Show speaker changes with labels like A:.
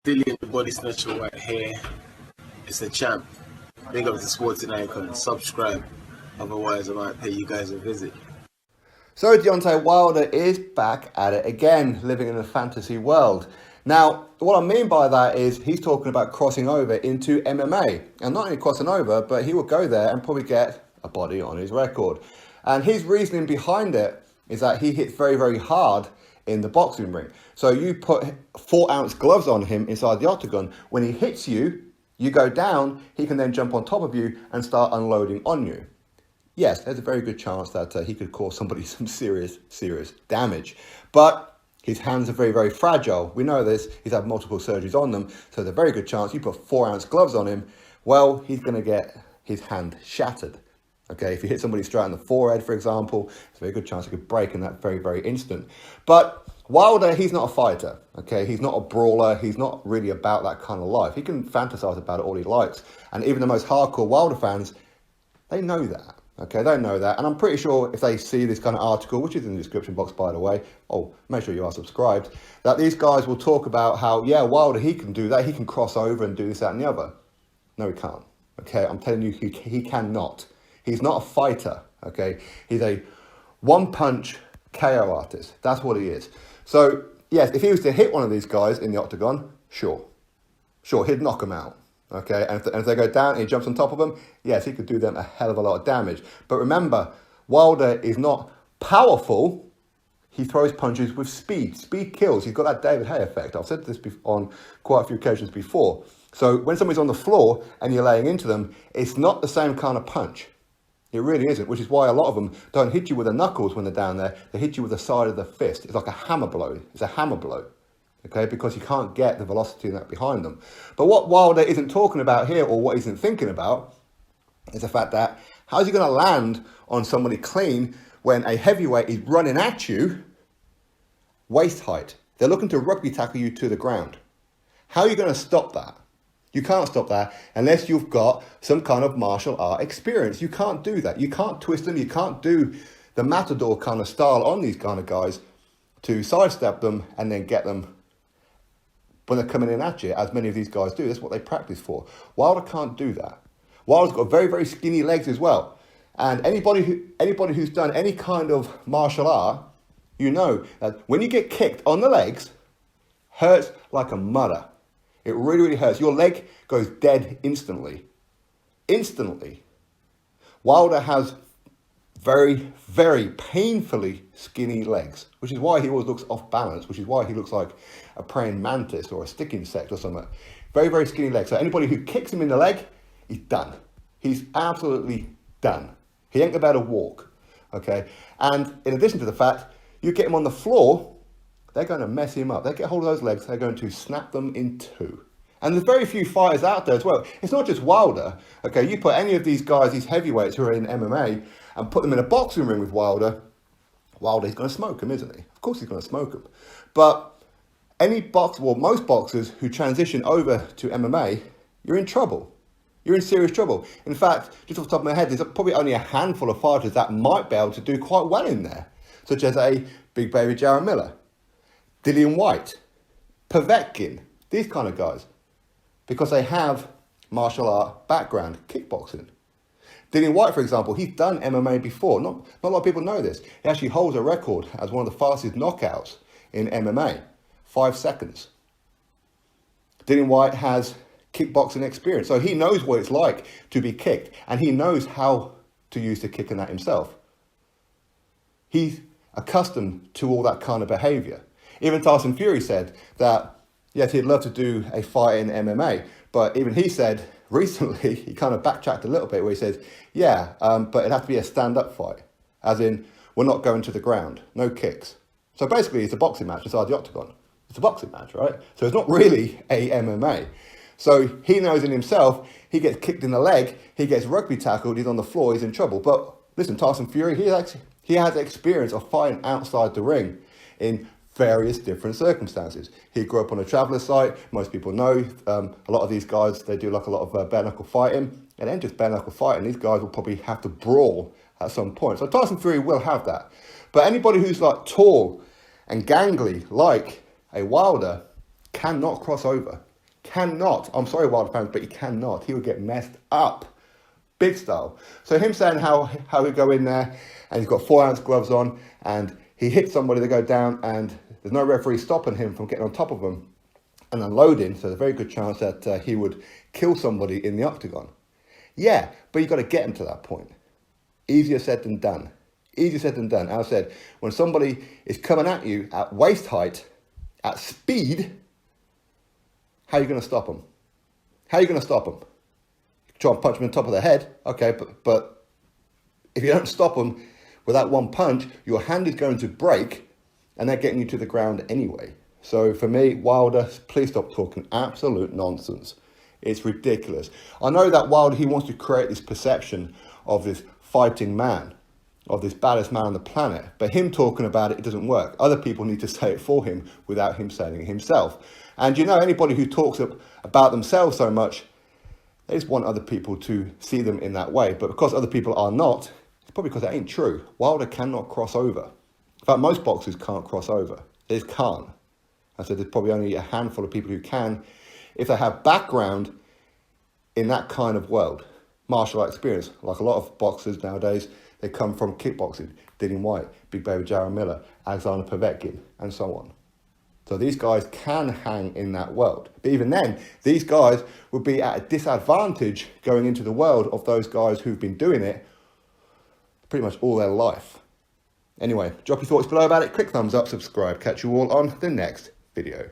A: Dillian, the body snatcher right here. It's a champ. Big up to Sporting Icon. Subscribe. Otherwise, I might pay you guys a visit.
B: So Deontay Wilder is back at it again, living in a fantasy world. Now, what I mean by that is he's talking about crossing over into MMA. And not only crossing over, but he will go there and probably get a body on his record. And his reasoning behind it is that he hits very, very hard in the boxing ring. So you put 4-ounce gloves on him inside the octagon. When he hits you, you go down, he can then jump on top of you and start unloading on you. Yes, there's a very good chance that he could cause somebody some serious damage. But his hands are very, very fragile. We know this. He's had multiple surgeries on them. So there's a very good chance you put 4-ounce gloves on him, well, he's going to get his hand shattered. Okay, if you hit somebody straight in the forehead, for example, there's a very good chance it could break in that very, very instant. But Wilder, he's not a fighter. Okay, he's not a brawler. He's not really about that kind of life. He can fantasize about it all he likes. And even the most hardcore Wilder fans, they know that. Okay, they know that. And I'm pretty sure if they see this kind of article, which is in the description box, by the way, make sure you are subscribed, that these guys will talk about how, yeah, Wilder, he can do that. He can cross over and do this, that, and the other. No, he can't. Okay, I'm telling you, he cannot. He's not a fighter. Okay, he's a one-punch KO artist. That's what he is. So, yes, if he was to hit one of these guys in the octagon, sure, he'd knock them out. Okay, and if they go down and he jumps on top of them, yes, he could do them a hell of a lot of damage. But remember, Wilder is not powerful. He throws punches with speed. Speed kills. He's got that David Haye effect. I've said this on quite a few occasions before. So when somebody's on the floor and you're laying into them, it's not the same kind of punch. It really isn't, which is why a lot of them don't hit you with the knuckles when they're down there. They hit you with the side of the fist. It's like a hammer blow. It's a hammer blow. Okay, because you can't get the velocity in that behind them. But what Wilder isn't talking about here, or what he isn't thinking about, is the fact that how's he going to land on somebody clean when a heavyweight is running at you waist height? They're looking to rugby tackle you to the ground. How are you going to stop that? You can't stop that unless you've got some kind of martial art experience. You can't do that. You can't twist them. You can't do the matador kind of style on these kind of guys to sidestep them and then get them when they're coming in at you, as many of these guys do. That's what they practice for. Wilder can't do that. Wilder's got very, very skinny legs as well. And anybody who's done any kind of martial art, you know that when you get kicked on the legs, hurts like a mother. It really, really hurts. Your leg goes dead instantly. Instantly. Wilder has very, very painfully skinny legs, which is why he always looks off balance, which is why he looks like a praying mantis or a stick insect or something. Very, very skinny legs. So anybody who kicks him in the leg, he's done. He's absolutely done. He ain't about to walk. Okay? And in addition to the fact, you get him on the floor, they're going to mess him up. They get hold of those legs, they're going to snap them in two. And there's very few fighters out there as well. It's not just Wilder. Okay, you put any of these guys, these heavyweights who are in MMA, and put them in a boxing ring with Wilder, Wilder's going to smoke him, isn't he? Of course he's going to smoke him. But most boxers who transition over to MMA, you're in trouble. You're in serious trouble. In fact, just off the top of my head, there's probably only a handful of fighters that might be able to do quite well in there, such as a Big Baby Jarrett Miller, Dillian White, Povetkin, these kind of guys, because they have martial art background, kickboxing. Dillian White, for example, he's done MMA before. Not a lot of people know this. He actually holds a record as one of the fastest knockouts in MMA, 5 seconds. Dillian White has kickboxing experience, so he knows what it's like to be kicked, and he knows how to use the kick in that himself. He's accustomed to all that kind of behavior. Even Tyson Fury said that, yes, he'd love to do a fight in MMA, but even he said recently, he kind of backtracked a little bit where he said, but it'd have to be a stand-up fight, as in, we're not going to the ground, no kicks. So basically, it's a boxing match inside the octagon. It's a boxing match, right? So it's not really a MMA. So he knows in himself, he gets kicked in the leg, he gets rugby tackled, he's on the floor, he's in trouble. But listen, Tyson Fury, he has experience of fighting outside the ring in various different circumstances. He grew up on a traveller site. Most people know a lot of these guys, they do like a lot of bare knuckle fighting. And then just bare knuckle fighting, these guys will probably have to brawl at some point. So Tyson Fury will have that. But anybody who's like tall and gangly like a Wilder cannot cross over. cannot. I'm sorry, Wilder fans, but he cannot. He would get messed up. Big style. So him saying how he go in there and he's got 4-ounce gloves on and he hits somebody, they go down and there's no referee stopping him from getting on top of them and unloading. So there's a very good chance that he would kill somebody in the octagon. Yeah, but you've got to get him to that point. Easier said than done. Easier said than done. As I said, when somebody is coming at you at waist height, at speed, how are you going to stop them? How are you going to stop them? Try and punch them in the top of the head, okay, but if you don't stop them with that one punch, your hand is going to break and they're getting you to the ground anyway. So for me, Wilder, please stop talking absolute nonsense. It's ridiculous. I know that Wilder, he wants to create this perception of this fighting man, of this baddest man on the planet, but him talking about it, it doesn't work. Other people need to say it for him without him saying it himself. And you know, anybody who talks about themselves so much, they just want other people to see them in that way. But because other people are not, it's probably because that ain't true. Wilder cannot cross over. In fact, most boxers can't cross over. They just can't. I said there's probably only a handful of people who can, if they have background in that kind of world. Martial art experience. Like a lot of boxers nowadays, they come from kickboxing. Dillian White, Big Baby Jarrell Miller, Alexander Povetkin, and so on. So these guys can hang in that world. But even then, these guys would be at a disadvantage going into the world of those guys who've been doing it pretty much all their life. Anyway, drop your thoughts below about it. Click thumbs up, subscribe. Catch you all on the next video.